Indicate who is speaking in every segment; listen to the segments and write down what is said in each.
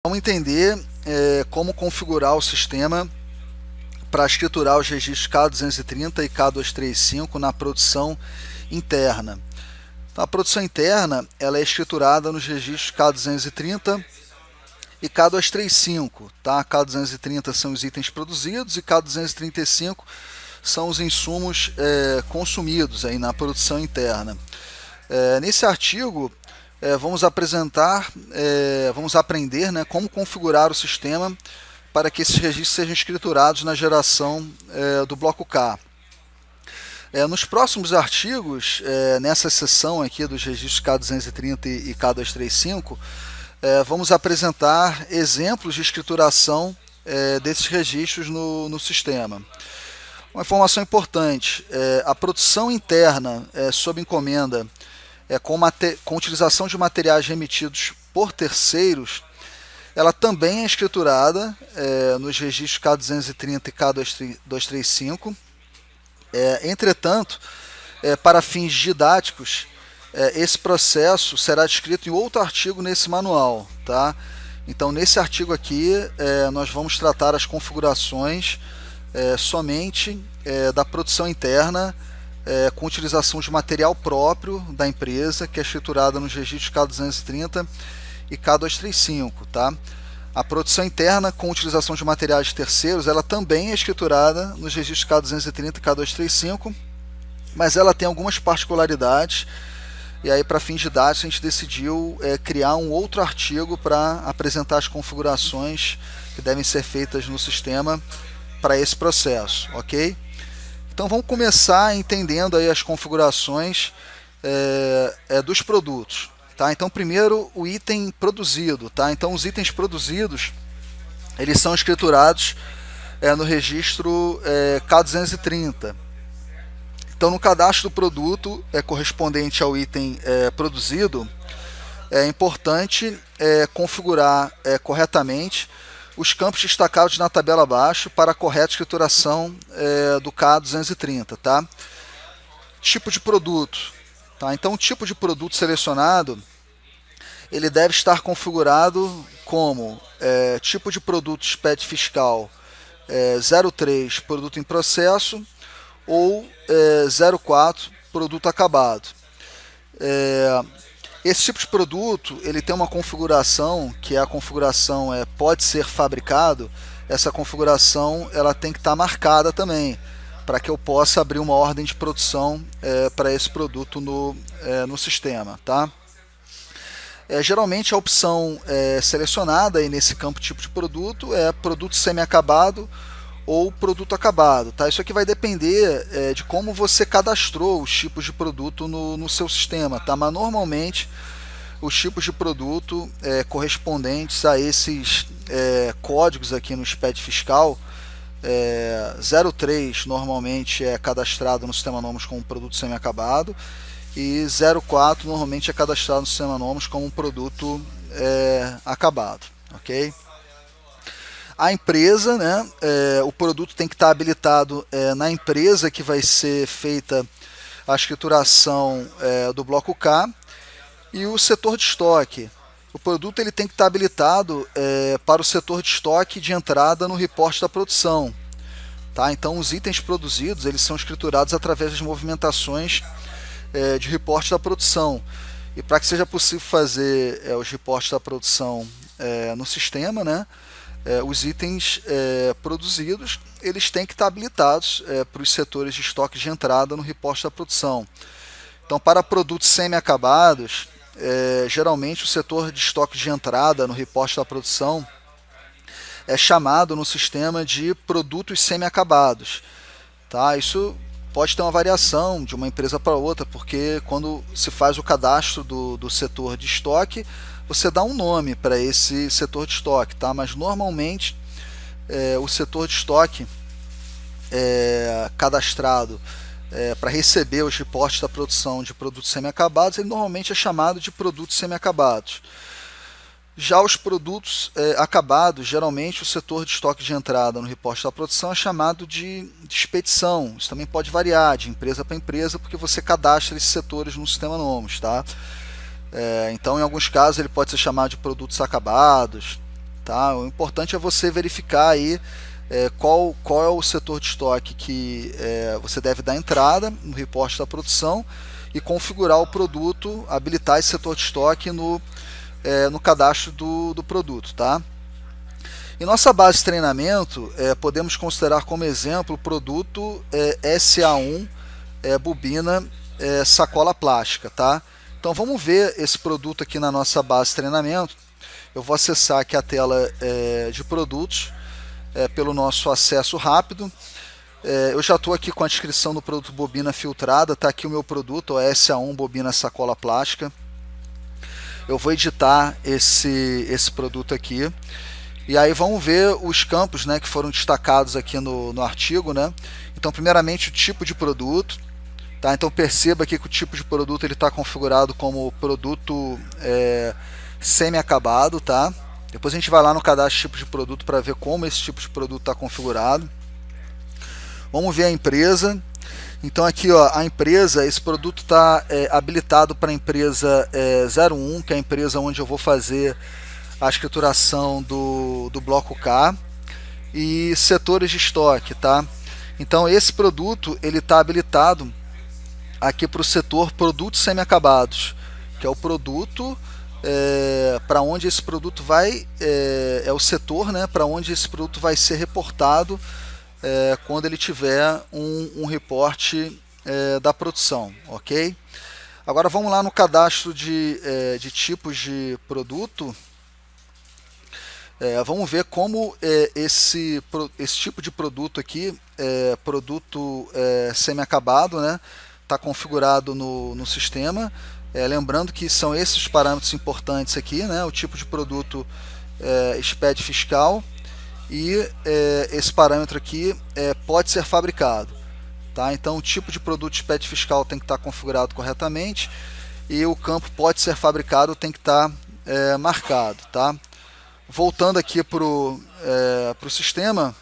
Speaker 1: Vamos entender como configurar o sistema para escriturar os registros K230 e K235 na produção interna. Então, a produção interna ela é escriturada nos registros K230 e K235. Tá? K230 são os itens produzidos e K235 são os insumos consumidos aí na produção interna. Nesse artigo, vamos aprender, né, como configurar o sistema para que esses registros sejam escriturados na geração do bloco K. Nos próximos artigos, nessa seção aqui dos registros K230 e K235, vamos apresentar exemplos de escrituração desses registros no sistema. Uma informação importante, a produção interna sob encomenda com utilização de materiais remetidos por terceiros, ela também é escriturada nos registros K230 e K235. Entretanto, para fins didáticos, esse processo será descrito em outro artigo nesse manual. Tá? Então, nesse artigo aqui, nós vamos tratar as configurações somente da produção interna, com utilização de material próprio da empresa, que é escriturada nos registros K230 e K235. Tá? A produção interna com utilização de materiais terceiros, ela também é escriturada nos registros K230 e K235, mas ela tem algumas particularidades, e aí para fins didáticos a gente decidiu criar um outro artigo para apresentar as configurações que devem ser feitas no sistema para esse processo, ok? Então vamos começar entendendo aí as configurações dos produtos. Tá? Então primeiro o item produzido. Tá? Então os itens produzidos eles são escriturados no registro K230. Então no cadastro do produto correspondente ao item produzido, é importante configurar corretamente os campos destacados na tabela abaixo para a correta escrituração do K230. Tá? Tipo de produto. Tá? Então, o tipo de produto selecionado ele deve estar configurado como tipo de produto SPED fiscal 03, produto em processo, ou 04, produto acabado. Esse tipo de produto ele tem uma configuração que é a configuração pode ser fabricado. Essa configuração ela tem que estar marcada também para que eu possa abrir uma ordem de produção para esse produto no sistema. Tá? Geralmente a opção selecionada aí nesse campo tipo de produto é produto semi-acabado ou produto acabado. Tá? Isso aqui vai depender de como você cadastrou os tipos de produto no seu sistema. Tá? Mas normalmente os tipos de produto correspondentes a esses códigos aqui no SPED fiscal, 03 normalmente é cadastrado no sistema Nomos como produto semi-acabado, e 04 normalmente é cadastrado no sistema Nomos como um produto acabado. Ok? A empresa, né, o produto tem que estar habilitado na empresa que vai ser feita a escrituração do bloco K, e o setor de estoque. O produto ele tem que estar habilitado para o setor de estoque de entrada no reporte da produção. Tá? Então os itens produzidos eles são escriturados através das movimentações de reporte da produção. E para que seja possível fazer os reportes da produção no sistema, né, os itens produzidos eles têm que estar habilitados para os setores de estoque de entrada no reporte da produção. Então, para produtos semi-acabados, geralmente o setor de estoque de entrada no reporte da produção é chamado no sistema de produtos semi-acabados. Tá? Isso pode ter uma variação de uma empresa para outra, porque quando se faz o cadastro do setor de estoque, você dá um nome para esse setor de estoque, tá? Mas normalmente o setor de estoque cadastrado para receber os reportes da produção de produtos semi-acabados, ele normalmente é chamado de produtos semi-acabados. Já os produtos acabados, geralmente o setor de estoque de entrada no reporte da produção é chamado de expedição. Isso também pode variar de empresa para empresa, porque você cadastra esses setores no sistema Nomos. Tá? Então, em alguns casos, ele pode ser chamado de produtos acabados, tá? O importante é você verificar aí qual é o setor de estoque que você deve dar entrada no reporte da produção e configurar o produto, habilitar esse setor de estoque no cadastro do produto, tá? Em nossa base de treinamento, podemos considerar como exemplo o produto SA1 bobina sacola plástica, tá? Então vamos ver esse produto aqui na nossa base de treinamento. Eu vou acessar aqui a tela de produtos pelo nosso acesso rápido. Eu já estou aqui com a descrição do produto bobina filtrada, tá aqui o meu produto, o SA1 bobina sacola plástica. Eu vou editar esse produto aqui. E aí vamos ver os campos, né, que foram destacados aqui no artigo, né? Então, primeiramente, o tipo de produto, tá? Então perceba aqui que o tipo de produto ele está configurado como produto semi-acabado, tá? Depois a gente vai lá no cadastro de tipo de produto para ver como esse tipo de produto está configurado. Vamos ver a empresa. Então aqui, ó, a empresa, esse produto está habilitado para a empresa 01, que é a empresa onde eu vou fazer a escrituração do bloco K, e setores de estoque, tá? Então esse produto ele está habilitado aqui para o setor produtos semi-acabados, que é o produto para onde esse produto vai, é o setor, né, para onde esse produto vai ser reportado quando ele tiver um reporte da produção, ok? Agora vamos lá no cadastro de tipos de produto. Vamos ver como esse tipo de produto aqui, produto semi-acabado, né, está configurado no sistema. Lembrando que são esses parâmetros importantes aqui, né, o tipo de produto SPED fiscal e esse parâmetro aqui pode ser fabricado. Tá? Então o tipo de produto SPED fiscal tem que estar configurado corretamente e o campo pode ser fabricado tem que estar marcado. Tá? Voltando aqui para o sistema,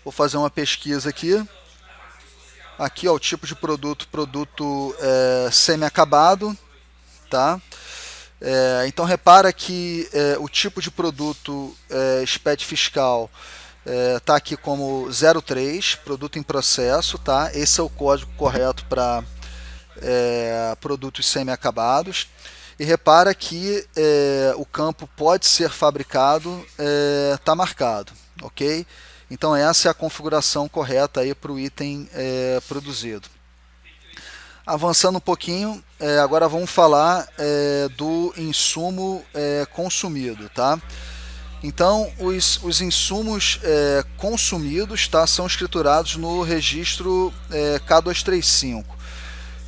Speaker 1: vou fazer uma pesquisa aqui. Aqui, ó, o tipo de produto semi-acabado, tá? Então repara que o tipo de produto SPED fiscal tá aqui como 03, produto em processo, tá? Esse é o código correto para produtos semi-acabados. E repara que o campo pode ser fabricado, está marcado, ok? Então essa é a configuração correta aí para o item produzido. Avançando um pouquinho, agora vamos falar do insumo consumido, tá? Então os insumos consumidos, tá, são escriturados no registro K235.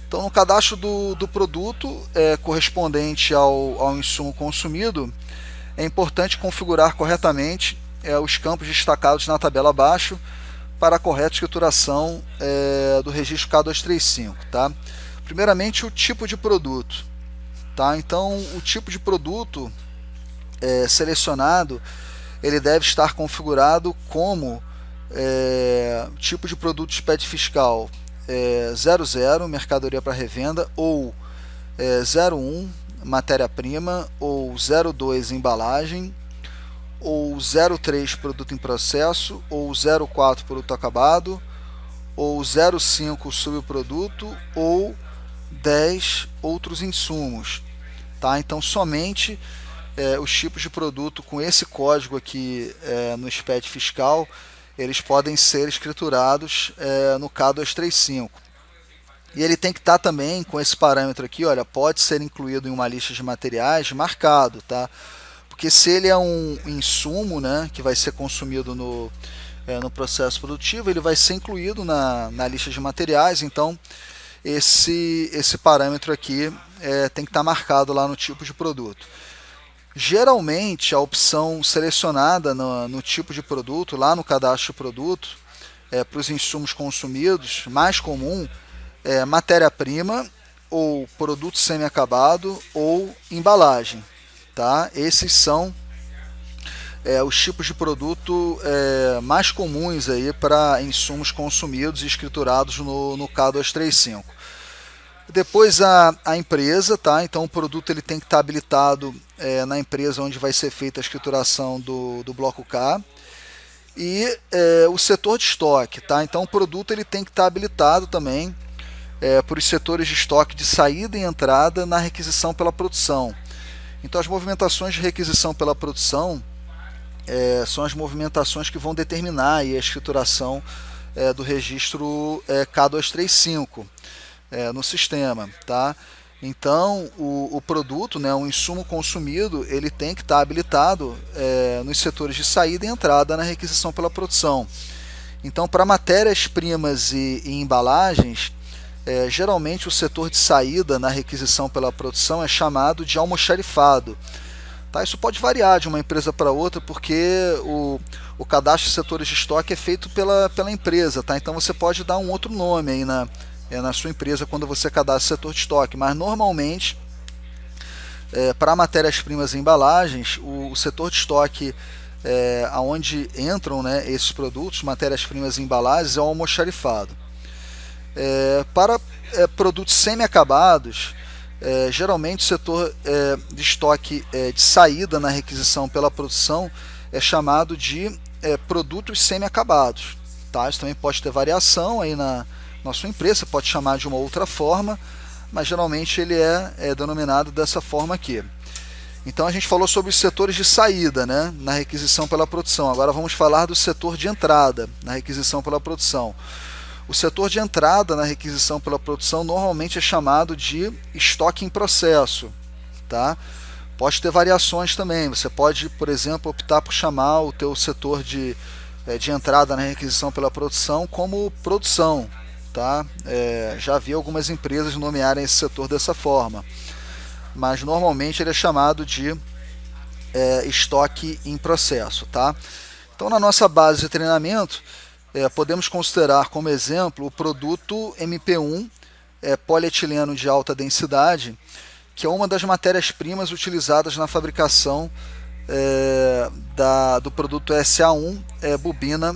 Speaker 1: Então, no cadastro do produto correspondente ao insumo consumido, é importante configurar corretamente os campos destacados na tabela abaixo para a correta escrituração do registro K235. Tá? Primeiramente, o tipo de produto. Tá? Então, o tipo de produto selecionado ele deve estar configurado como tipo de produto SPED fiscal 00, mercadoria para revenda, ou 01, matéria-prima, ou 02, embalagem, ou 03, produto em processo, ou 04, produto acabado, ou 05, subproduto, ou 10, outros insumos. Tá? Então, somente os tipos de produto com esse código aqui no SPED fiscal, eles podem ser escriturados no K235. E ele tem que estar também com esse parâmetro aqui, olha, pode ser incluído em uma lista de materiais marcado, tá? Porque se ele é um insumo, né, que vai ser consumido no processo produtivo, ele vai ser incluído na lista de materiais, então esse parâmetro aqui tem que estar marcado lá no tipo de produto. Geralmente, a opção selecionada no tipo de produto, lá no cadastro de produto, para os insumos consumidos, mais comum é matéria-prima, ou produto semi-acabado, ou embalagem. Tá? Esses são os tipos de produto mais comuns para insumos consumidos e escriturados no K235. Depois a empresa, tá? Então o produto ele tem que estar habilitado na empresa onde vai ser feita a escrituração do bloco K. E o setor de estoque, tá? Então o produto ele tem que estar habilitado também por os setores de estoque de saída e entrada na requisição pela produção. Então as movimentações de requisição pela produção são as movimentações que vão determinar aí a escrituração do registro K235 no sistema, tá? Então o produto, né, o insumo consumido, ele tem que estar habilitado nos setores de saída e entrada na requisição pela produção. Então, para matérias-primas e embalagens, geralmente o setor de saída na requisição pela produção é chamado de almoxarifado. Tá? Isso pode variar de uma empresa para outra, porque o cadastro de setores de estoque é feito pela empresa. Tá? Então você pode dar um outro nome aí na sua empresa quando você cadastra o setor de estoque, mas normalmente para matérias-primas e embalagens, o setor de estoque aonde entram, né, esses produtos, matérias-primas e embalagens, é o almoxarifado. Para produtos semi-acabados, geralmente o setor de estoque de saída na requisição pela produção é chamado de produtos semi-acabados. Tá? Isso também pode ter variação aí na sua empresa, pode chamar de uma outra forma, mas geralmente ele é denominado dessa forma aqui. Então a gente falou sobre os setores de saída, né, na requisição pela produção. Agora vamos falar do setor de entrada na requisição pela produção. O setor de entrada na requisição pela produção normalmente é chamado de estoque em processo. Tá? Pode ter variações também. Você pode, por exemplo, optar por chamar o teu setor de entrada na requisição pela produção como produção. Tá? Já vi algumas empresas nomearem esse setor dessa forma, mas normalmente ele é chamado de estoque em processo. Tá? Então, na nossa base de treinamento, podemos considerar como exemplo o produto MP1 polietileno de alta densidade, que é uma das matérias-primas utilizadas na fabricação do produto SA1 bobina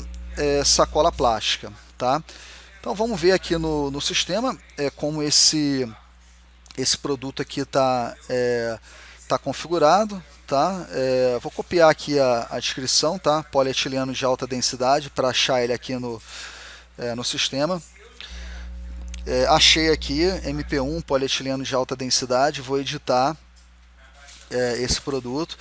Speaker 1: sacola plástica. Tá? Então vamos ver aqui no sistema como esse produto aqui está configurado. Tá? Vou copiar aqui a descrição, tá? Polietileno de alta densidade, para achar ele aqui no sistema. Achei aqui MP1 polietileno de alta densidade, vou editar esse produto.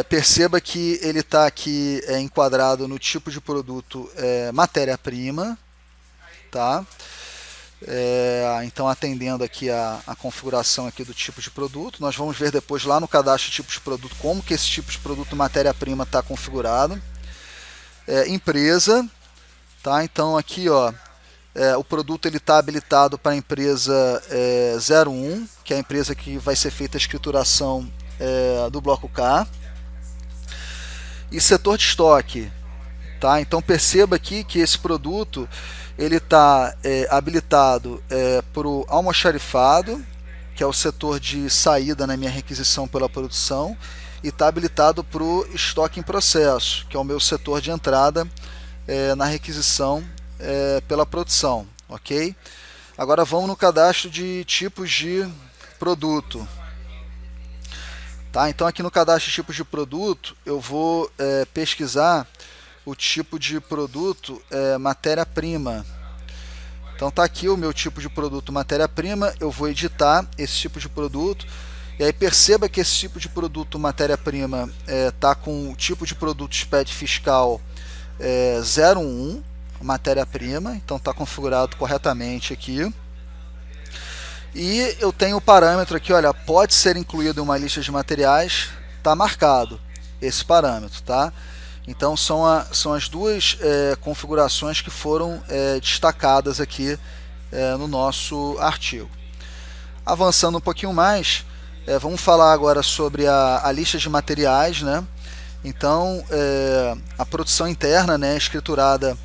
Speaker 1: Perceba que ele está aqui enquadrado no tipo de produto matéria-prima. Tá? Então, atendendo aqui a configuração aqui do tipo de produto, nós vamos ver depois lá no cadastro de tipo de produto como que esse tipo de produto matéria-prima está configurado. Empresa, tá? Então aqui o produto está habilitado para a empresa 01, que é a empresa que vai ser feita a escrituração do bloco K. E setor de estoque, tá? Então perceba aqui que esse produto ele está habilitado para o almoxarifado, que é o setor de saída na minha requisição pela produção, e está habilitado para o estoque em processo, que é o meu setor de entrada na requisição pela produção. Ok? Agora vamos no cadastro de tipos de produto. Tá? Então aqui no cadastro de tipos de produto eu vou pesquisar o tipo de produto matéria-prima. Então tá aqui o meu tipo de produto matéria-prima, eu vou editar esse tipo de produto, e aí perceba que esse tipo de produto matéria-prima tá com o tipo de produto SPED fiscal 01, matéria-prima, então está configurado corretamente aqui. E eu tenho o parâmetro aqui, olha, pode ser incluído em uma lista de materiais, está marcado esse parâmetro, tá? Então são as duas configurações que foram destacadas aqui no nosso artigo. Avançando um pouquinho mais, vamos falar agora sobre a lista de materiais, né? Então a produção interna, né, escriturada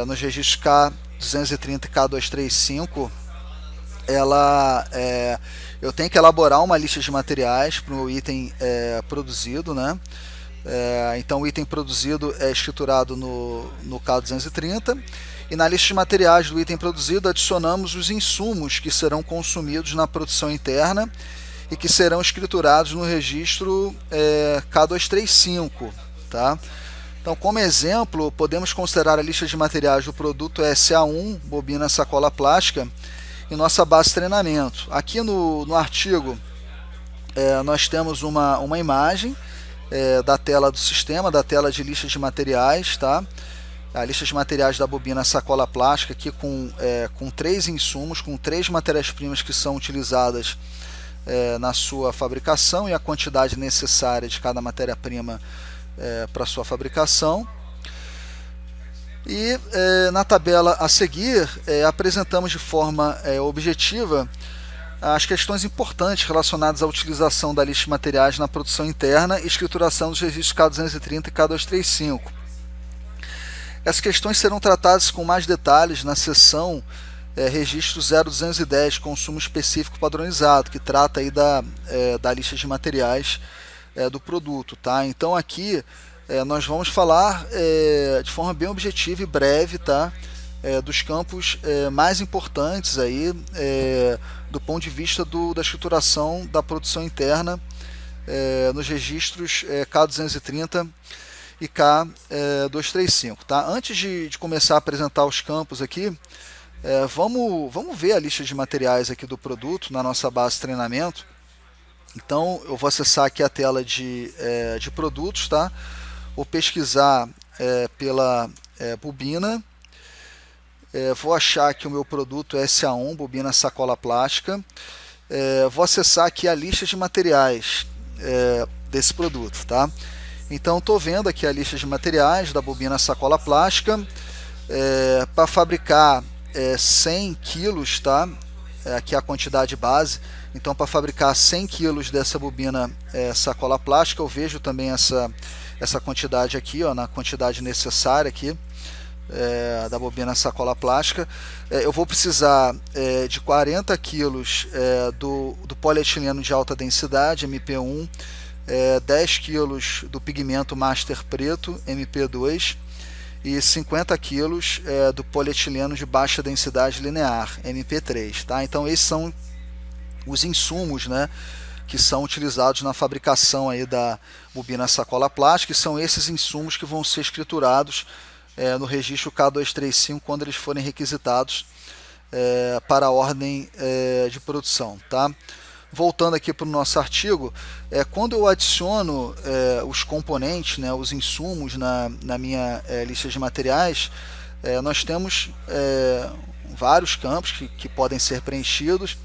Speaker 1: nos registros K230 e K235, eu tenho que elaborar uma lista de materiais para o item produzido, né? Então o item produzido é escriturado no K230, e na lista de materiais do item produzido adicionamos os insumos que serão consumidos na produção interna e que serão escriturados no registro K235, tá? Então, como exemplo, podemos considerar a lista de materiais do produto SA1, bobina sacola plástica, em nossa base de treinamento. Aqui no artigo, nós temos uma imagem da tela do sistema, da tela de lista de materiais, tá? A lista de materiais da bobina sacola plástica, aqui com 3 insumos, com 3 matérias-primas que são utilizadas na sua fabricação e a quantidade necessária de cada matéria-prima para sua fabricação. E na tabela a seguir apresentamos de forma objetiva as questões importantes relacionadas à utilização da lista de materiais na produção interna e escrituração dos registros K230 e K235. Essas questões serão tratadas com mais detalhes na seção registro 0210, consumo específico padronizado, que trata aí da lista de materiais do produto, tá? Então aqui nós vamos falar de forma bem objetiva e breve, tá? Dos campos mais importantes aí do ponto de vista da escrituração da produção interna nos registros K230 e K235, tá? Antes de começar a apresentar os campos aqui, vamos ver a lista de materiais aqui do produto na nossa base de treinamento. Então eu vou acessar aqui a tela de produtos, tá? Vou pesquisar pela bobina, vou achar que o meu produto é SA1, bobina sacola plástica, vou acessar aqui a lista de materiais desse produto, tá? Então estou vendo aqui a lista de materiais da bobina sacola plástica, para fabricar 100 quilos, tá? Aqui é a quantidade base. Então, para fabricar 100 kg dessa bobina sacola plástica, eu vejo também essa quantidade aqui, ó, na quantidade necessária aqui da bobina sacola plástica. Eu vou precisar de 40 kg do polietileno de alta densidade, MP1, 10 kg do pigmento master preto, MP2, e 50 kg do polietileno de baixa densidade linear, MP3, tá? Então esses são os insumos, né, que são utilizados na fabricação aí da bobina sacola plástica, e são esses insumos que vão ser escriturados no registro K235 quando eles forem requisitados para a ordem de produção, tá? Voltando aqui para o nosso artigo, quando eu adiciono os componentes, né, os insumos na minha lista de materiais, nós temos vários campos que podem ser preenchidos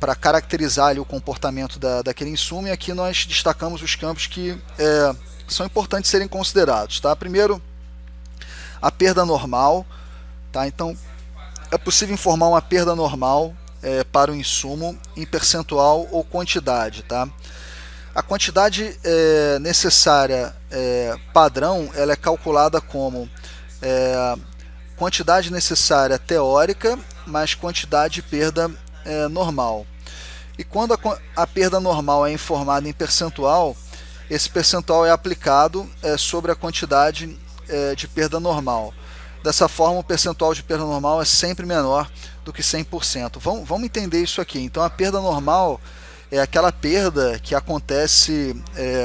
Speaker 1: para caracterizar ali o comportamento daquele insumo, e aqui nós destacamos os campos que são importantes serem considerados, tá? Primeiro, a perda normal, tá? Então é possível informar uma perda normal para o insumo em percentual ou quantidade, tá? A quantidade necessária padrão, ela é calculada como quantidade necessária teórica mais quantidade de perda normal. E quando a perda normal é informada em percentual, esse percentual é aplicado sobre a quantidade de perda normal. Dessa forma, o percentual de perda normal é sempre menor do que 100%. Vamos entender isso aqui. Então, a perda normal é aquela perda que acontece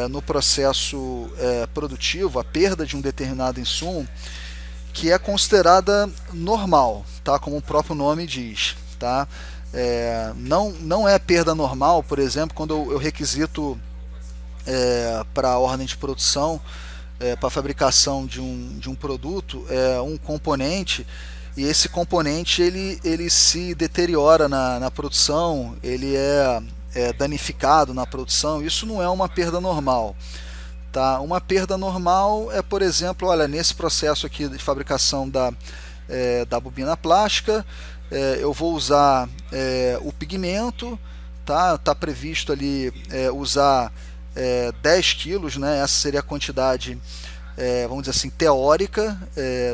Speaker 1: no processo produtivo, a perda de um determinado insumo, que é considerada normal, tá? Como o próprio nome diz, tá? Não é perda normal, por exemplo, quando eu requisito para a ordem de produção, para a fabricação de um produto, um componente, e esse componente ele se deteriora na produção, ele é danificado na produção. Isso não é uma perda normal, tá? Uma perda normal é, por exemplo, olha, nesse processo aqui de fabricação da bobina plástica, eu vou usar o pigmento, tá? Tá previsto ali usar 10 quilos, né? Essa seria a quantidade, vamos dizer assim, teórica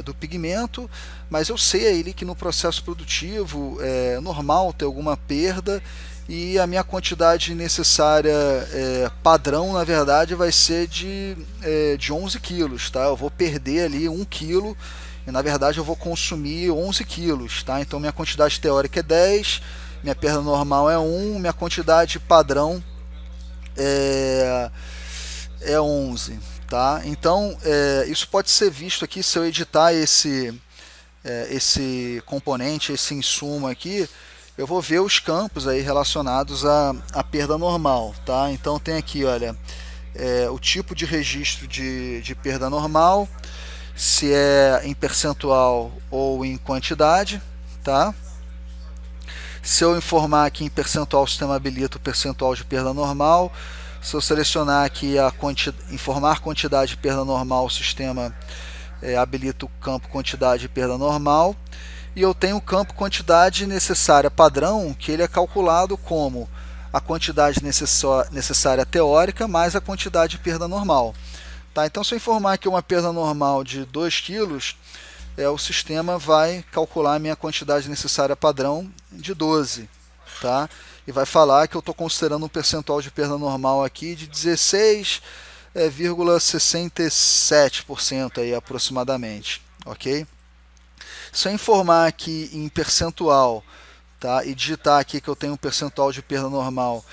Speaker 1: do pigmento, mas eu sei aí que no processo produtivo é normal ter alguma perda, e a minha quantidade necessária padrão, na verdade, vai ser de 11 quilos, tá? Eu vou perder ali 1 quilo e na verdade eu vou consumir 11 quilos, tá? Então minha quantidade teórica é 10, minha perda normal é 1, minha quantidade padrão é 11, tá? Então isso pode ser visto aqui se eu editar esse componente, esse insumo aqui, eu vou ver os campos aí relacionados à perda normal, tá? Então tem aqui, olha, o tipo de registro de perda normal, se é em percentual ou em quantidade, tá? Se eu informar aqui em percentual, o sistema habilita o percentual de perda normal. Se eu selecionar aqui informar quantidade de perda normal, o sistema habilita o campo quantidade de perda normal. E eu tenho o campo quantidade necessária padrão, que ele é calculado como a quantidade necessária teórica mais a quantidade de perda normal. Tá? Então, se eu informar aqui uma perda normal de 2 kg, o sistema vai calcular a minha quantidade necessária padrão de 12. Tá? E vai falar que eu estou considerando um percentual de perda normal aqui de 16,67% aí aproximadamente. Ok? Se eu informar aqui em percentual, tá, e digitar aqui que eu tenho um percentual de perda normal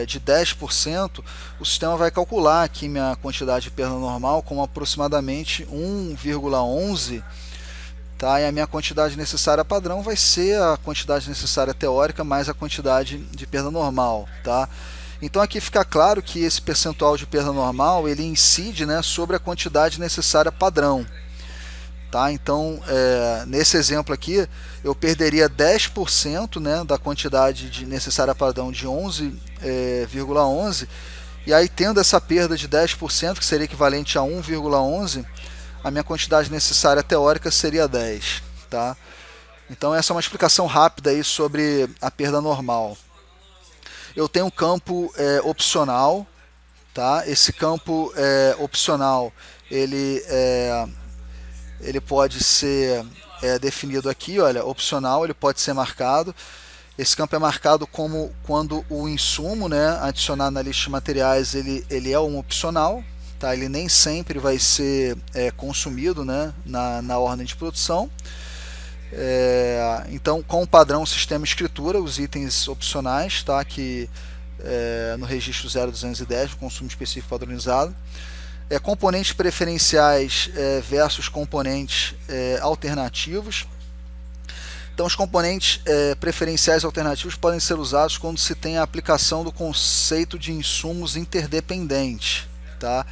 Speaker 1: de 10%, o sistema vai calcular aqui minha quantidade de perda normal como aproximadamente 1,11, tá, e a minha quantidade necessária padrão vai ser a quantidade necessária teórica mais a quantidade de perda normal. Tá? Então aqui fica claro que esse percentual de perda normal ele incide, né, sobre a quantidade necessária padrão. Tá? Então, nesse exemplo aqui, eu perderia 10%, né, da quantidade necessária padrão de 11,11, e aí tendo essa perda de 10%, que seria equivalente a 1,11, a minha quantidade necessária teórica seria 10. Tá? Então essa é uma explicação rápida aí sobre a perda normal. Eu tenho um campo opcional. Tá? Esse campo opcional, ele pode ser definido aqui, olha, opcional, ele pode ser marcado. Esse campo é marcado como quando o insumo, né, adicionado na lista de materiais, ele é um opcional, tá? Ele nem sempre vai ser consumido, né, na ordem de produção. Então, com o padrão sistema escritura, os itens opcionais, tá, que no registro 0210, consumo específico padronizado. Componentes preferenciais versus componentes alternativos. Então, os componentes preferenciais alternativos podem ser usados quando se tem a aplicação do conceito de insumos interdependentes. Tá?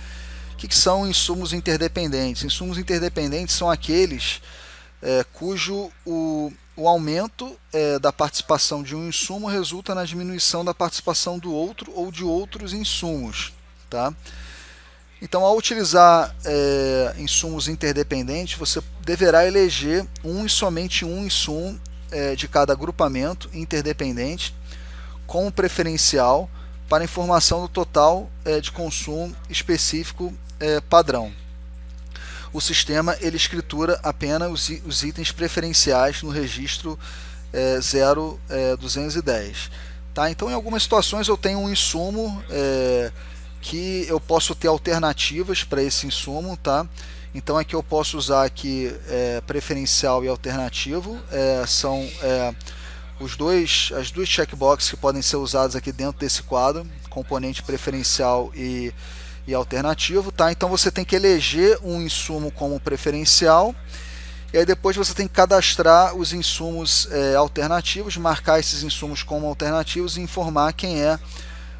Speaker 1: O que são insumos interdependentes? Insumos interdependentes são aqueles cujo o aumento da participação de um insumo resulta na diminuição da participação do outro ou de outros insumos. Tá? Então, ao utilizar insumos interdependentes, você deverá eleger um e somente um insumo de cada agrupamento interdependente como preferencial para informação do total de consumo específico padrão. O sistema ele escritura apenas os itens preferenciais no registro 0210. Tá? Então, em algumas situações, eu tenho um insumo que eu posso ter alternativas para esse insumo, tá? Então aqui eu posso usar aqui preferencial e alternativo, são as duas checkboxes que podem ser usadas aqui dentro desse quadro, componente preferencial e alternativo, tá? Então você tem que eleger um insumo como preferencial, e aí depois você tem que cadastrar os insumos alternativos, marcar esses insumos como alternativos e informar quem é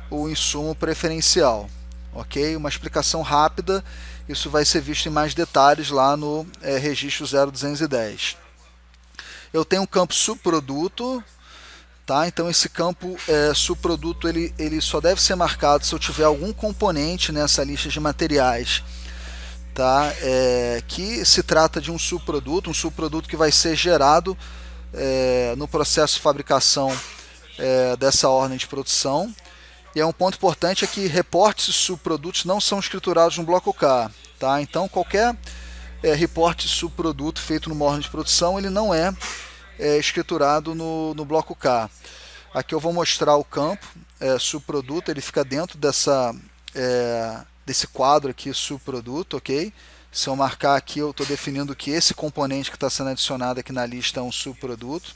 Speaker 1: o insumo preferencial. Ok? Uma explicação rápida, isso vai ser visto em mais detalhes lá no registro 0210. Eu tenho um campo subproduto, tá? Então esse campo subproduto ele só deve ser marcado se eu tiver algum componente nessa lista de materiais, tá? Que se trata de um subproduto que vai ser gerado no processo de fabricação dessa ordem de produção. E um ponto importante é que reportes de subprodutos não são escriturados no bloco K. Tá? Então, qualquer reporte de subproduto feito numa ordem de produção, ele não é escriturado no bloco K. Aqui eu vou mostrar o campo subproduto, ele fica dentro desse quadro aqui, subproduto, ok? Se eu marcar aqui, eu estou definindo que esse componente que está sendo adicionado aqui na lista é um subproduto.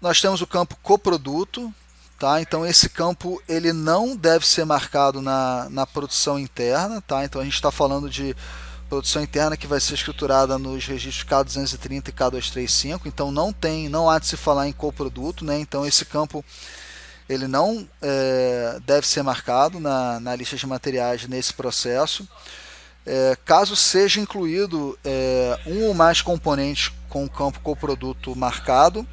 Speaker 1: Nós temos o campo coproduto, tá? Então esse campo ele não deve ser marcado na produção interna, tá? Então a gente está falando de produção interna que vai ser escriturada nos registros K230 e K235, então não há de se falar em coproduto, né? Então esse campo ele não deve ser marcado na lista de materiais nesse processo. Caso seja incluído um ou mais componentes com o campo coproduto marcado,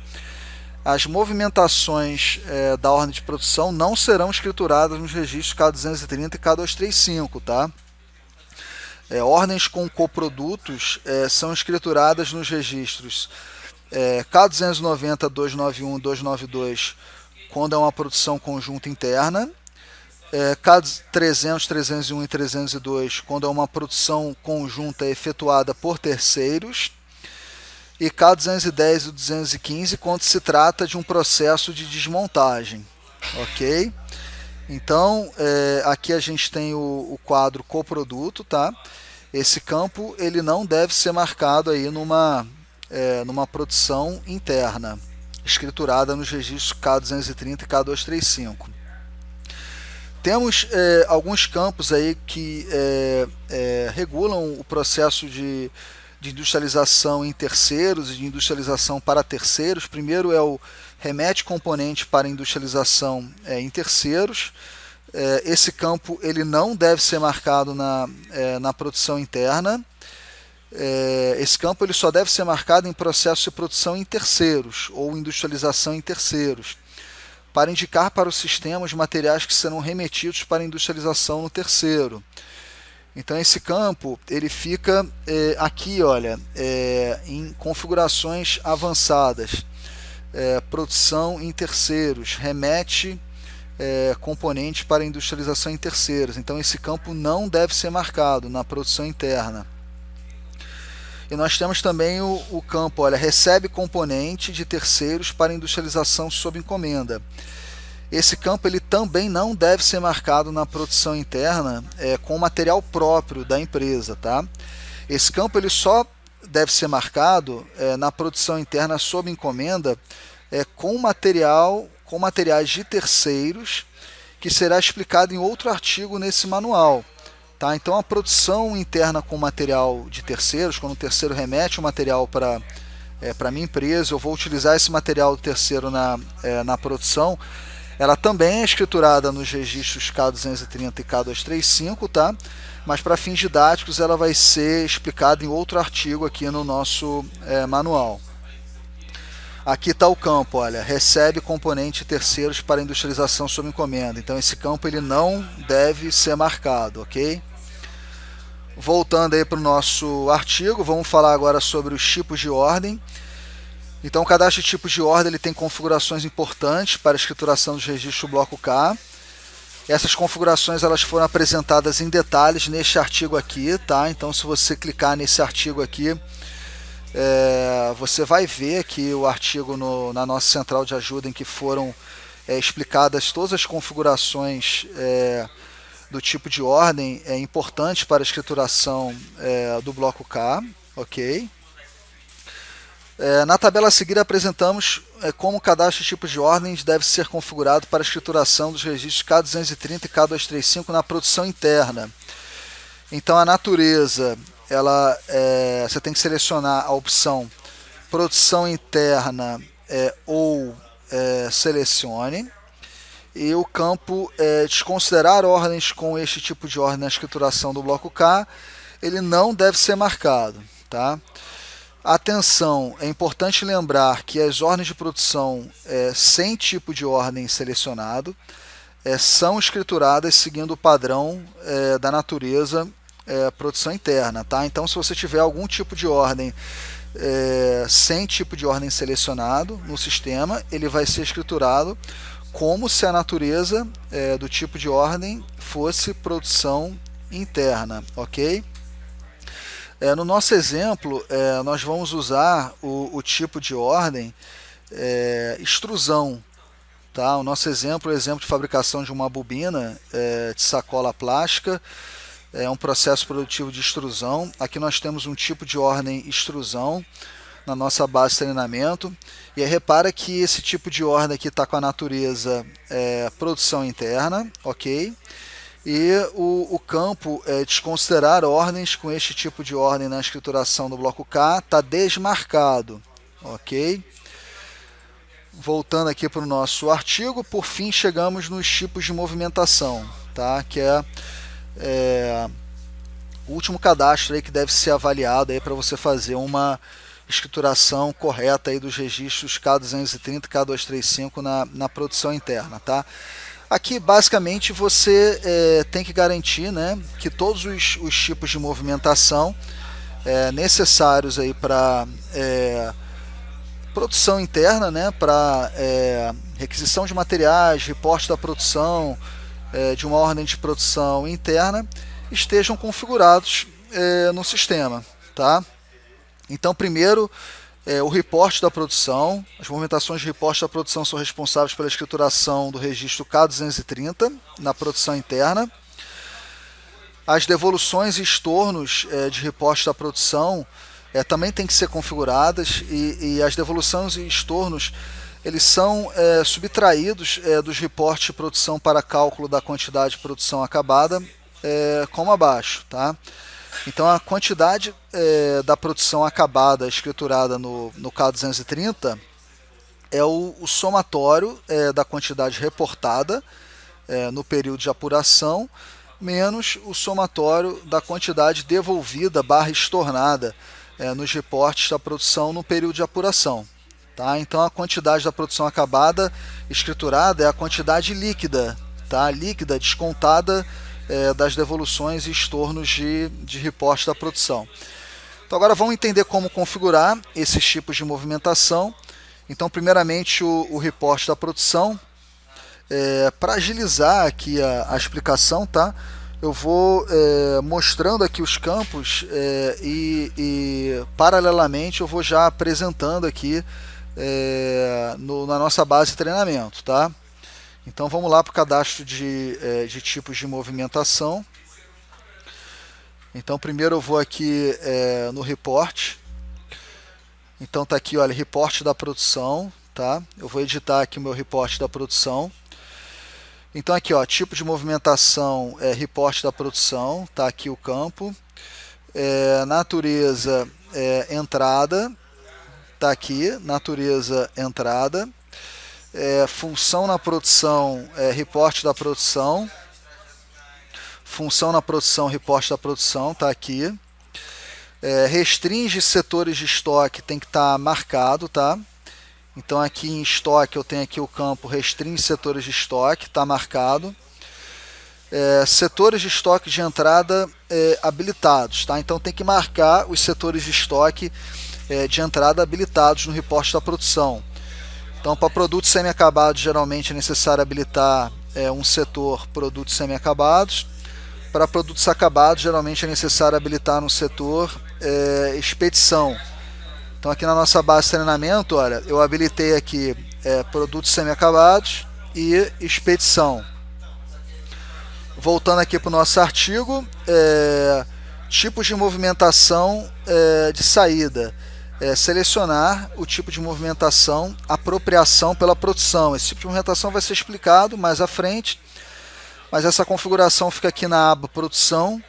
Speaker 1: as movimentações da ordem de produção não serão escrituradas nos registros K230 e K235, tá? Ordens com coprodutos são escrituradas nos registros K290, 291 e 292 quando é uma produção conjunta interna, K300, 301 e 302 quando é uma produção conjunta efetuada por terceiros, e K210 e 215 quando se trata de um processo de desmontagem, ok? Então, aqui a gente tem o quadro coproduto, tá? Esse campo ele não deve ser marcado aí numa produção interna, escriturada nos registros K230 e K235. Temos alguns campos aí que regulam o processo de industrialização em terceiros e de industrialização para terceiros. Primeiro é o remete componente para industrialização em terceiros. Esse campo ele não deve ser marcado na produção interna. Esse campo ele só deve ser marcado em processo de produção em terceiros ou industrialização em terceiros, para indicar para o sistema os materiais que serão remetidos para industrialização no terceiro. Então esse campo ele fica aqui, olha, em configurações avançadas, produção em terceiros, remete componentes para industrialização em terceiros. Então esse campo não deve ser marcado na produção interna. E nós temos também o campo, olha, recebe componente de terceiros para industrialização sob encomenda. Esse campo ele também não deve ser marcado na produção interna com material próprio da empresa, tá? Esse campo ele só deve ser marcado na produção interna sob encomenda com materiais de terceiros, que será explicado em outro artigo nesse manual. Tá? Então a produção interna com material de terceiros, quando o terceiro remete o material para a minha empresa, eu vou utilizar esse material do terceiro na produção, ela também é escriturada nos registros K230 e K235, tá? Mas para fins didáticos ela vai ser explicada em outro artigo aqui no nosso manual. Aqui está o campo, olha, recebe componente terceiros para industrialização sob encomenda. Então esse campo ele não deve ser marcado, ok? Voltando aí para o nosso artigo, vamos falar agora sobre os tipos de ordem. Então o cadastro de tipos de ordem ele tem configurações importantes para a escrituração dos registros do bloco K. Essas configurações elas foram apresentadas em detalhes neste artigo aqui, tá? Então se você clicar nesse artigo aqui, você vai ver aqui o artigo na nossa central de ajuda em que foram explicadas todas as configurações do tipo de ordem importante para a escrituração do bloco K, ok? Na tabela a seguir apresentamos como o cadastro de tipos de ordens deve ser configurado para a escrituração dos registros K230 e K235 na produção interna. Então a natureza, você tem que selecionar a opção produção interna ou selecione. E o campo desconsiderar ordens com este tipo de ordem na escrituração do bloco K, ele não deve ser marcado, tá? Atenção, é importante lembrar que as ordens de produção sem tipo de ordem selecionado são escrituradas seguindo o padrão da natureza produção interna, tá? Então se você tiver algum tipo de ordem sem tipo de ordem selecionado no sistema, ele vai ser escriturado como se a natureza do tipo de ordem fosse produção interna, ok? No nosso exemplo, nós vamos usar o tipo de ordem extrusão, Tá? O nosso exemplo é o exemplo de fabricação de uma bobina de sacola plástica. É um processo produtivo de extrusão. Aqui nós temos um tipo de ordem extrusão na nossa base de treinamento. E aí repara que esse tipo de ordem aqui está com a natureza produção interna, ok? E o campo desconsiderar ordens com este tipo de ordem na escrituração do bloco K está desmarcado, ok? Voltando aqui para o nosso artigo, por fim chegamos nos tipos de movimentação, tá? Que é o último cadastro aí que deve ser avaliado para você fazer uma escrituração correta aí dos registros K230 e K235 na produção interna, tá? Aqui basicamente você tem que garantir, né, que todos os tipos de movimentação necessários aí para produção interna, né, para requisição de materiais, reporte da produção, de uma ordem de produção interna, estejam configurados no sistema, tá? Então, primeiro, o reporte da produção. As movimentações de reporte da produção são responsáveis pela escrituração do registro K230 na produção interna. As devoluções e estornos de reporte da produção também têm que ser configuradas, e as devoluções e estornos eles são subtraídos dos reportes de produção para cálculo da quantidade de produção acabada, como abaixo, tá? Então a quantidade da produção acabada escriturada no K230 é o somatório da quantidade reportada no período de apuração, menos o somatório da quantidade devolvida / estornada nos reportes da produção no período de apuração. Tá? Então a quantidade da produção acabada escriturada é a quantidade líquida, tá? Líquida descontada das devoluções e estornos de reporte da produção. Então agora vamos entender como configurar esses tipos de movimentação. Então primeiramente o reporte da produção. Para agilizar aqui a explicação, tá? Eu vou mostrando aqui os campos e paralelamente eu vou já apresentando aqui na nossa base de treinamento, tá? Então vamos lá para o cadastro de tipos de movimentação. Então primeiro eu vou aqui no report. Então tá aqui, olha, reporte da produção, tá? Eu vou editar aqui o meu reporte da produção. Então aqui, ó, tipo de movimentação reporte da produção, tá aqui o campo. Natureza entrada, tá aqui, natureza entrada. Função na produção, reporte da produção. Função na produção, reporte da produção, tá aqui. Restringe setores de estoque, tem que estar marcado, tá? Então aqui em estoque eu tenho aqui o campo restringe setores de estoque, está marcado. Setores de estoque de entrada habilitados, tá? Então tem que marcar os setores de estoque de entrada habilitados no reporte da produção. Então para produtos semi-acabados geralmente é necessário habilitar um setor produtos semi-acabados. Para produtos acabados geralmente é necessário habilitar um setor expedição. Então aqui na nossa base de treinamento, olha, eu habilitei aqui produtos semi-acabados e expedição. Voltando aqui para o nosso artigo, tipos de movimentação de saída. Selecionar o tipo de movimentação, apropriação pela produção. Esse tipo de movimentação vai ser explicado mais à frente, mas essa configuração fica aqui na aba produção.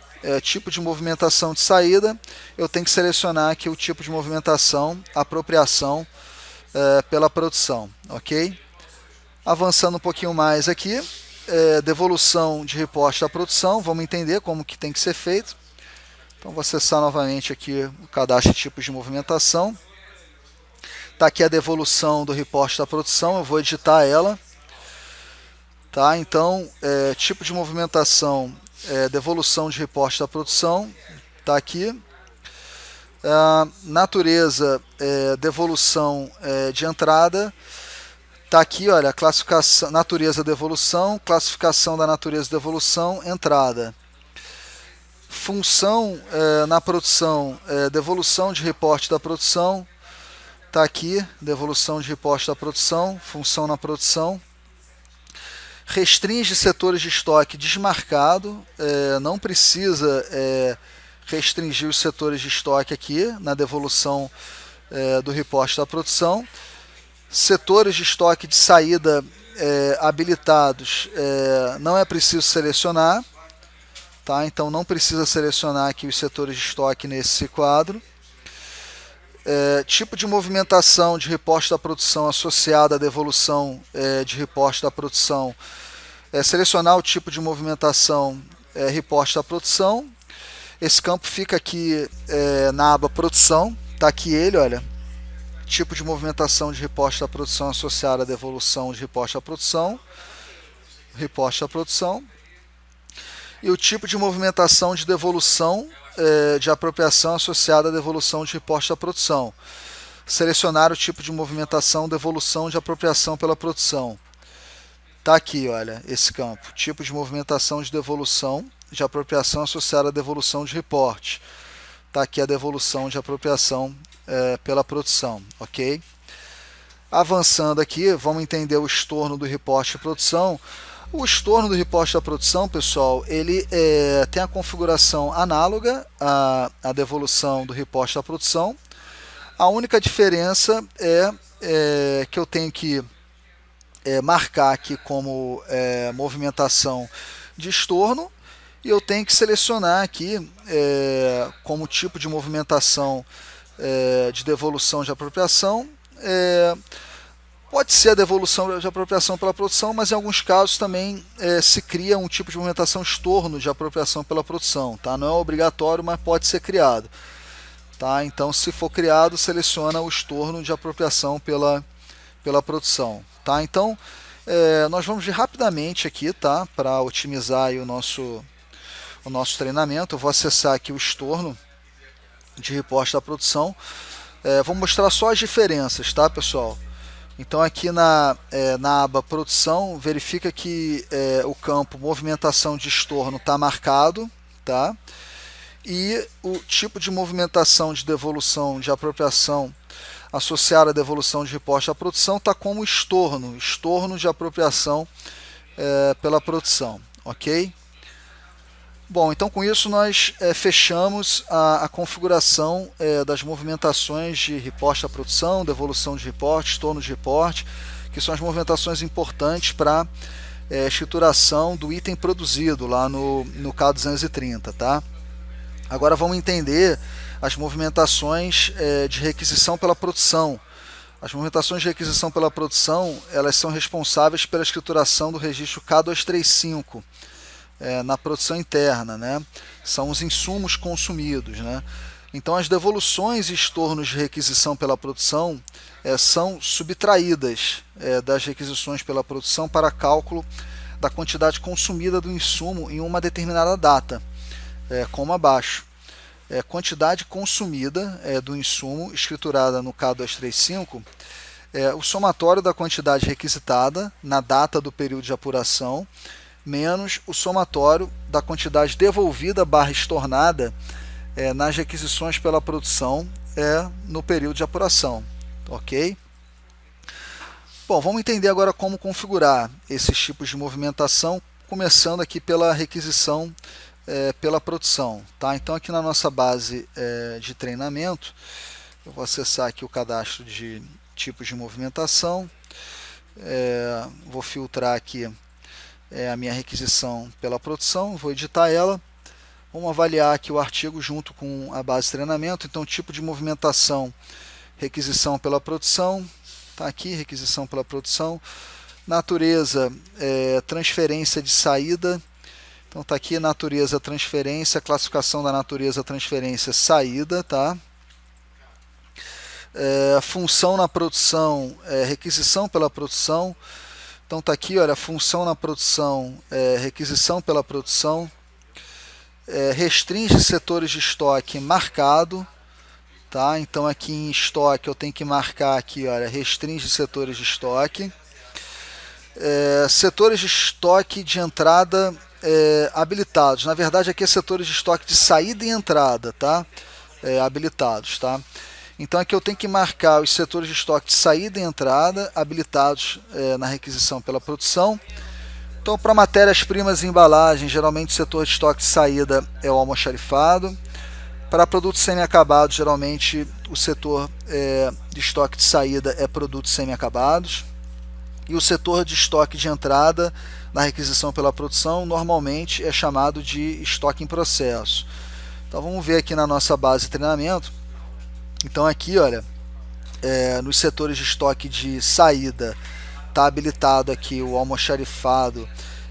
Speaker 1: Tipo de movimentação de saída, eu tenho que selecionar aqui o tipo de movimentação, apropriação pela produção, ok? Avançando um pouquinho mais aqui, devolução de reporte da produção, vamos entender como que tem que ser feito. Então vou acessar novamente aqui o cadastro de tipos de movimentação. Está aqui a devolução do reporte da produção, eu vou editar ela. Tá? Então, tipo de movimentação, devolução de reporte da produção, está aqui. Natureza, devolução de entrada, está aqui, olha, a classificação, natureza, devolução, classificação da natureza, devolução, entrada. Função na produção, devolução de reporte da produção, está aqui, devolução de reporte da produção, função na produção. restringe setores de estoque desmarcado, não precisa restringir os setores de estoque aqui na devolução do reporte da produção. Setores de estoque de saída habilitados, não é preciso selecionar, tá? Então não precisa selecionar aqui os setores de estoque nesse quadro. Tipo de movimentação de reporte da produção associada à devolução de reporte da produção, selecionar o tipo de movimentação reporte da produção. Esse campo fica aqui na aba produção, tá aqui ele, olha, tipo de movimentação de reporte da produção associada à devolução de reporte da produção, reporte da produção, e o tipo de movimentação de devolução de apropriação associada à devolução de reporte da produção. Selecionar o tipo de movimentação, devolução de apropriação pela produção. Está aqui, olha, esse campo. Tipo de movimentação de devolução de apropriação associada à devolução de reporte. Está aqui a devolução de apropriação pela produção, ok? Avançando aqui, vamos entender o estorno do reporte de produção. O estorno do reporte da produção, pessoal, ele tem a configuração análoga à devolução do reporte da produção. A única diferença é que eu tenho que marcar aqui como movimentação de estorno, e eu tenho que selecionar aqui como tipo de movimentação de devolução de apropriação. Pode ser a devolução de apropriação pela produção, mas em alguns casos também se cria um tipo de movimentação estorno de apropriação pela produção. Tá? Não é obrigatório, mas pode ser criado. Tá? Então, se for criado, seleciona o estorno de apropriação pela produção. Tá? Então, nós vamos ver rapidamente aqui, tá? Para otimizar aí o nosso treinamento. Eu vou acessar aqui o estorno de reporte da produção. Vou mostrar só as diferenças, tá, pessoal? Então aqui na aba produção, verifica que o campo movimentação de estorno está marcado, tá? E o tipo de movimentação de devolução de apropriação associada à devolução de reporte à produção está como estorno de apropriação pela produção, ok? Bom, então com isso nós fechamos a configuração das movimentações de reporte à produção, devolução de reporte, estorno de reporte, que são as movimentações importantes para escrituração do item produzido lá no K230, tá? Agora vamos entender as movimentações de requisição pela produção. As movimentações de requisição pela produção, elas são responsáveis pela escrituração do registro K235, na produção interna, né? São os insumos consumidos, né? Então as devoluções e estornos de requisição pela produção são subtraídas das requisições pela produção para cálculo da quantidade consumida do insumo em uma determinada data, como abaixo. Quantidade consumida do insumo escriturada no K235 o somatório da quantidade requisitada na data do período de apuração menos o somatório da quantidade devolvida / estornada nas requisições pela produção no período de apuração, ok? Bom, vamos entender agora como configurar esses tipos de movimentação, começando aqui pela requisição pela produção, tá? Então aqui na nossa base de treinamento, eu vou acessar aqui o cadastro de tipos de movimentação, vou filtrar aqui a minha requisição pela produção, vou editar ela, vamos avaliar aqui o artigo junto com a base de treinamento. Então tipo de movimentação, requisição pela produção, está aqui, requisição pela produção, natureza, transferência de saída, então está aqui natureza, transferência, classificação da natureza, transferência, saída, tá? Função na produção, requisição pela produção. Então está aqui, olha, função na produção, requisição pela produção, restringe setores de estoque marcado, tá? Então aqui em estoque eu tenho que marcar aqui, olha, restringe setores de estoque, setores de estoque de entrada habilitados. Na verdade aqui é setores de estoque de saída e entrada, tá? Habilitados, tá? Então aqui eu tenho que marcar os setores de estoque de saída e entrada habilitados na requisição pela produção. Então, para matérias-primas e embalagens, geralmente o setor de estoque de saída é o almoxarifado. Para produtos semi-acabados, geralmente o setor de estoque de saída é produtos semi-acabados. E o setor de estoque de entrada na requisição pela produção normalmente é chamado de estoque em processo. Então vamos ver aqui na nossa base de treinamento. Então aqui, olha, nos setores de estoque de saída está habilitado aqui o almoxarifado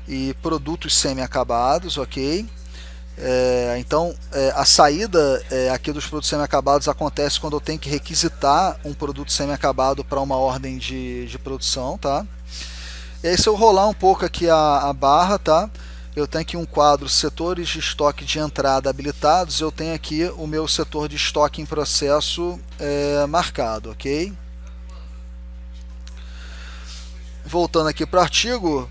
Speaker 1: e produtos semi-acabados, ok? Então a saída aqui dos produtos semi-acabados acontece quando eu tenho que requisitar um produto semi-acabado para uma ordem de produção, tá? E aí, se eu rolar um pouco aqui a barra, tá? Eu tenho aqui um quadro setores de estoque de entrada habilitados, eu tenho aqui o meu setor de estoque em processo marcado, ok? Voltando aqui para o artigo,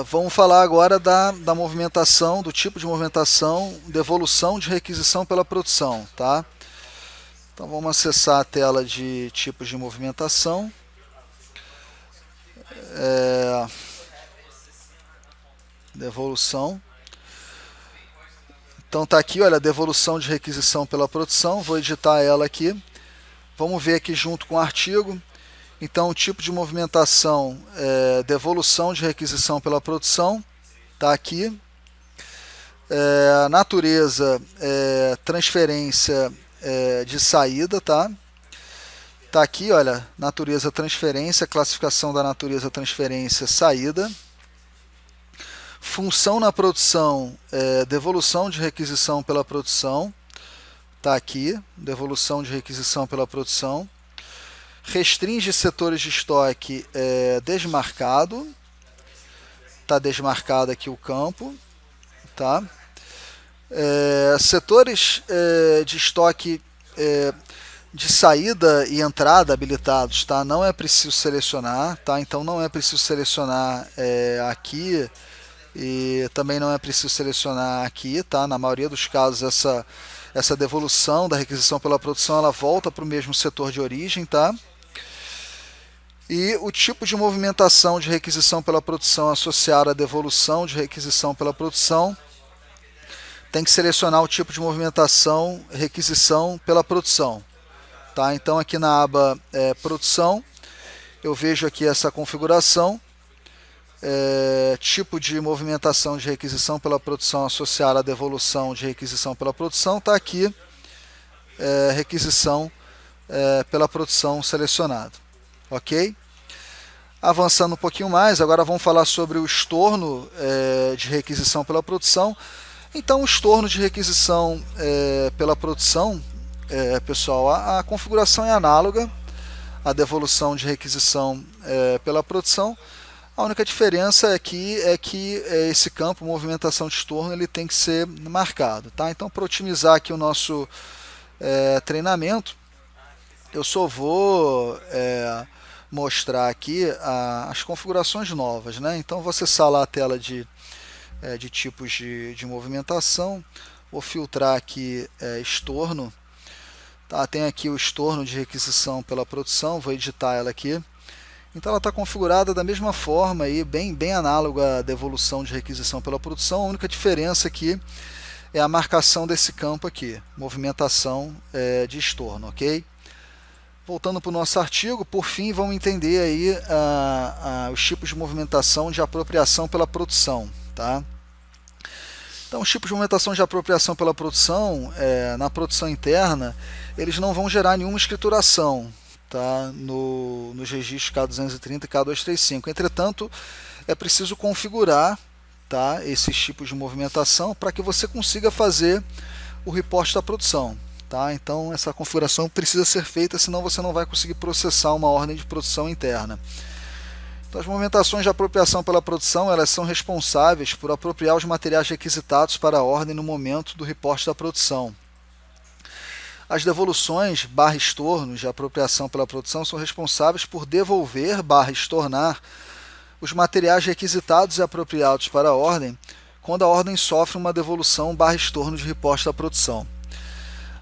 Speaker 1: vamos falar agora da movimentação, do tipo de movimentação, devolução de requisição pela produção, tá? Então vamos acessar a tela de tipos de movimentação. Devolução. Então tá aqui, olha, devolução de requisição pela produção, vou editar ela aqui. Vamos ver aqui junto com o artigo. Então o tipo de movimentação devolução de requisição pela produção, tá aqui. Natureza transferência de saída, tá? Tá aqui, olha, natureza transferência, classificação da natureza transferência saída. Função na produção, devolução de requisição pela produção, tá aqui, devolução de requisição pela produção. Restringe setores de estoque desmarcado, tá desmarcado aqui o campo, tá? Setores de estoque de saída e entrada habilitados, tá? Não é preciso selecionar, tá? Então não é preciso selecionar aqui e também não é preciso selecionar aqui, tá? Na maioria dos casos essa devolução da requisição pela produção ela volta para o mesmo setor de origem, tá? E o tipo de movimentação de requisição pela produção associado à devolução de requisição pela produção tem que selecionar o tipo de movimentação requisição pela produção, tá? Então aqui na aba produção eu vejo aqui essa configuração, tipo de movimentação de requisição pela produção associada à devolução de requisição pela produção, está aqui requisição pela produção selecionado, ok? Avançando um pouquinho mais, agora vamos falar sobre o estorno de requisição pela produção. Então o estorno de requisição pela produção, pessoal, a configuração é análoga à devolução de requisição pela produção. A única diferença aqui é que esse campo, movimentação de estorno, ele tem que ser marcado, tá? Então, para otimizar aqui o nosso treinamento, eu só vou mostrar aqui as configurações novas, né? Então, vou acessar lá a tela de tipos de movimentação, vou filtrar aqui estorno, tá? Tem aqui o estorno de requisição pela produção, vou editar ela aqui. Então ela está configurada da mesma forma, aí, bem análoga à devolução de requisição pela produção. A única diferença aqui é a marcação desse campo aqui, movimentação de estorno, ok? Voltando para o nosso artigo, por fim vamos entender aí os tipos de movimentação de apropriação pela produção, tá? Então os tipos de movimentação de apropriação pela produção, na produção interna, eles não vão gerar nenhuma escrituração, tá? Nos registros K230 e K235. Entretanto, é preciso configurar, tá, esses tipos de movimentação para que você consiga fazer o reporte da produção, tá? Então essa configuração precisa ser feita, senão você não vai conseguir processar uma ordem de produção interna. Então, as movimentações de apropriação pela produção, elas são responsáveis por apropriar os materiais requisitados para a ordem no momento do reporte da produção. As devoluções /estornos de apropriação pela produção são responsáveis por devolver /estornar os materiais requisitados e apropriados para a ordem quando a ordem sofre uma devolução /estorno de reporte da produção.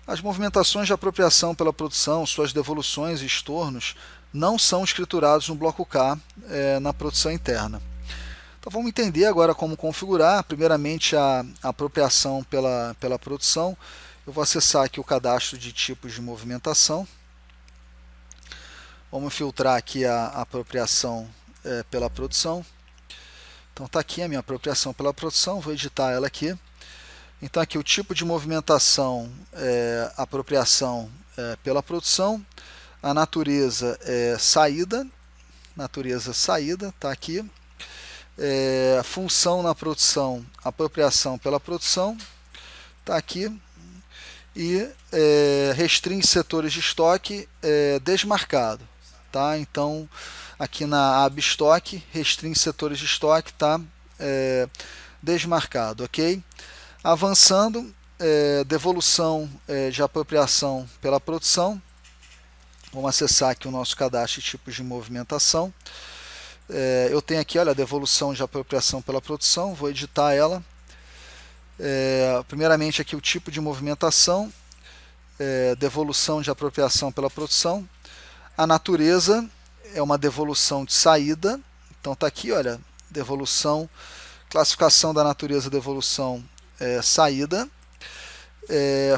Speaker 1: As movimentações de apropriação pela produção, suas devoluções e estornos, não são escriturados no bloco K na produção interna. Então vamos entender agora como configurar. Primeiramente a apropriação pela produção. Eu vou acessar aqui o cadastro de tipos de movimentação. Vamos filtrar aqui a apropriação pela produção. Então está aqui a minha apropriação pela produção, vou editar ela aqui. Então aqui o tipo de movimentação, apropriação pela produção, a natureza saída, está aqui. Função na produção, apropriação pela produção, está aqui. E restringe setores de estoque desmarcado. Tá? Então aqui na aba estoque, restringe setores de estoque, está desmarcado, ok? Avançando, devolução de apropriação pela produção. Vamos acessar aqui o nosso cadastro de tipos de movimentação. Eu tenho aqui, olha, a devolução de apropriação pela produção, vou editar ela. Primeiramente aqui o tipo de movimentação, devolução de apropriação pela produção. A natureza é uma devolução de saída, então está aqui, olha, devolução, classificação da natureza, devolução saída.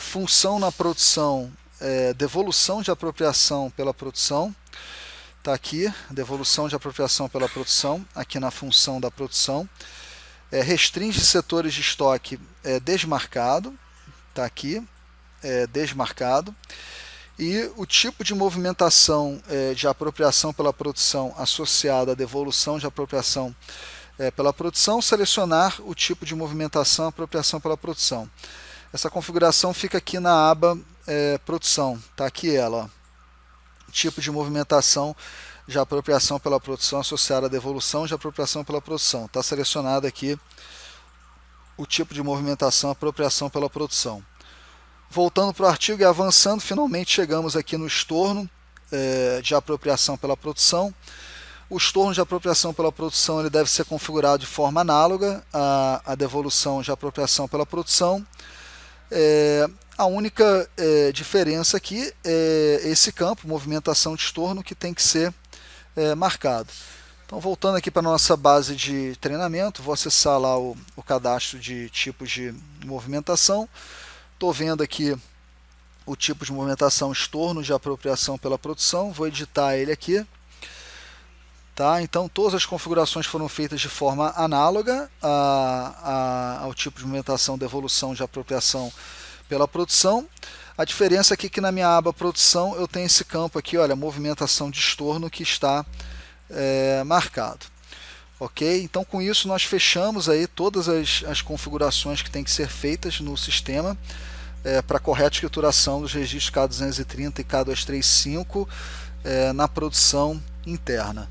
Speaker 1: Função na produção, devolução de apropriação pela produção. Está aqui, devolução de apropriação pela produção, aqui na função da produção. Restringe setores de estoque desmarcado, está aqui, desmarcado. E o tipo de movimentação de apropriação pela produção associado à devolução de apropriação pela produção, selecionar o tipo de movimentação apropriação pela produção. Essa configuração fica aqui na aba produção, está aqui ela, ó. Tipo de movimentação de apropriação pela produção associada à devolução de apropriação pela produção. Está selecionado aqui o tipo de movimentação apropriação pela produção. Voltando para o artigo e avançando, finalmente chegamos aqui no estorno de apropriação pela produção. O estorno de apropriação pela produção ele deve ser configurado de forma análoga à devolução de apropriação pela produção. A única diferença aqui é esse campo, movimentação de estorno, que tem que ser marcado. Então, voltando aqui para a nossa base de treinamento, vou acessar lá o cadastro de tipos de movimentação. Estou vendo aqui o tipo de movimentação estorno de apropriação pela produção, vou editar ele aqui. Tá? Então, todas as configurações foram feitas de forma análoga ao tipo de movimentação devolução de apropriação pela produção. A diferença aqui é que na minha aba produção eu tenho esse campo aqui, olha, movimentação de estorno, que está marcado. Ok? Então, com isso nós fechamos aí todas as configurações que tem que ser feitas no sistema para a correta escrituração dos registros K230 e K235 na produção interna.